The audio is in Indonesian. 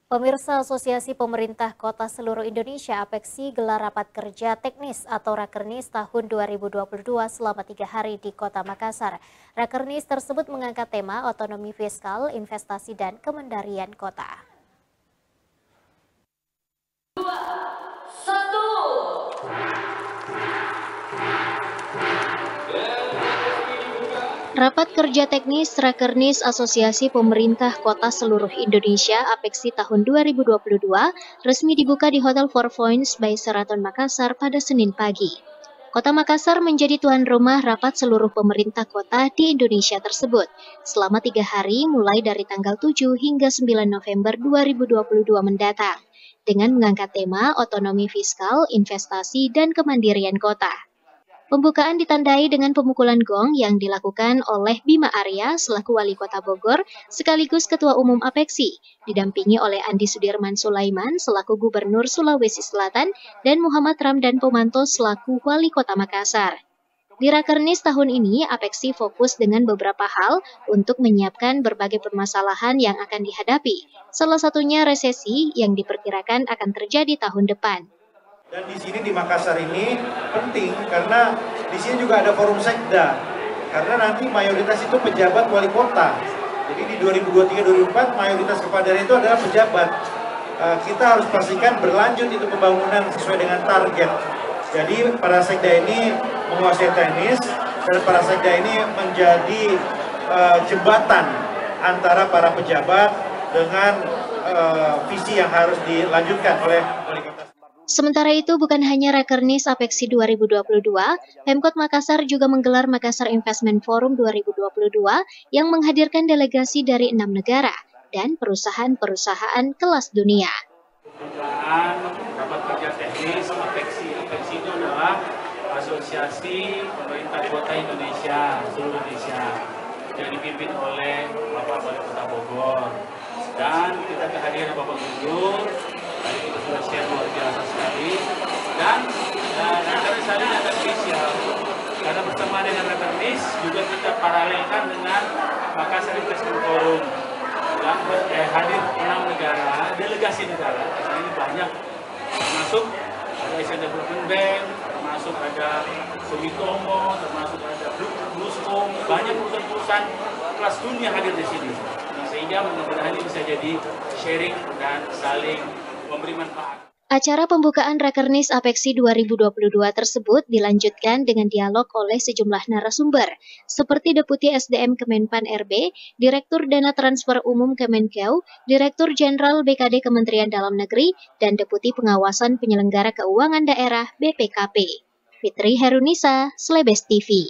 Pemirsa Asosiasi Pemerintah Kota Seluruh Indonesia (APEKSI) gelar rapat kerja teknis atau Rakernis tahun 2022 selama 3 hari di Kota Makassar. Rakernis tersebut mengangkat tema otonomi fiskal, investasi, dan kemandirian kota. Rapat kerja teknis Rakernis Asosiasi Pemerintah Kota Seluruh Indonesia (APEKSI) tahun 2022 resmi dibuka di Hotel Four Points by Sheraton Makassar pada Senin pagi. Kota Makassar menjadi tuan rumah rapat seluruh pemerintah kota di Indonesia tersebut selama 3 hari mulai dari tanggal 7 hingga 9 November 2022 mendatang dengan mengangkat tema otonomi fiskal, investasi, dan kemandirian kota. Pembukaan ditandai dengan pemukulan gong yang dilakukan oleh Bima Arya selaku Wali Kota Bogor sekaligus Ketua Umum APEKSI, didampingi oleh Andi Sudirman Sulaiman selaku Gubernur Sulawesi Selatan dan Muhammad Ramdan Pomanto selaku Wali Kota Makassar. Di Rakernis tahun ini, APEKSI fokus dengan beberapa hal untuk menyiapkan berbagai permasalahan yang akan dihadapi, salah satunya resesi yang diperkirakan akan terjadi tahun depan. Dan di sini di Makassar ini penting karena di sini juga ada forum sekda. Karena nanti mayoritas itu pejabat wali kota. Jadi di 2023-2024 mayoritas kepala daerah itu adalah pejabat. Kita harus pastikan berlanjut itu pembangunan sesuai dengan target. Jadi para sekda ini menguasai teknis dan para sekda ini menjadi jembatan antara para pejabat dengan visi yang harus dilanjutkan oleh wali kota. Sementara itu, bukan hanya Rakernis APEKSI 2022, Pemkot Makassar juga menggelar Makassar Investment Forum 2022 yang menghadirkan delegasi dari 6 negara dan perusahaan-perusahaan kelas dunia. Rapat kerja teknis APEKSI. APEKSI itu adalah Asosiasi Pemerintah Kota Indonesia, seluruh Indonesia, yang dipimpin oleh Bapak Wali Kota Bogor. Dan kita kehadiran Bapak Gubernur, tadi kita sudah share luar biasa sekali. Dan Rakernis hari ini agak spesial, karena bersama dengan Rakernis juga kita paralelkan dengan Makassar Investment Forum. Dan hadir 6 negara, delegasi negara. Karena ini banyak, termasuk ada Asian Development Bank, termasuk ada Sumitomo, termasuk ada Bluescom, banyak perusahaan-perusahaan kelas dunia hadir di sini. Sehingga mudah-mudahan ini bisa jadi sharing dan saling memberi manfaat. Acara pembukaan Rakernis APEKSI 2022 tersebut dilanjutkan dengan dialog oleh sejumlah narasumber, seperti Deputi SDM Kemenpan RB, Direktur Dana Transfer Umum Kemenkeu, Direktur Jenderal BKD Kementerian Dalam Negeri, dan Deputi Pengawasan Penyelenggara Keuangan Daerah BPKP. Fitri Herunisa, Slebes TV.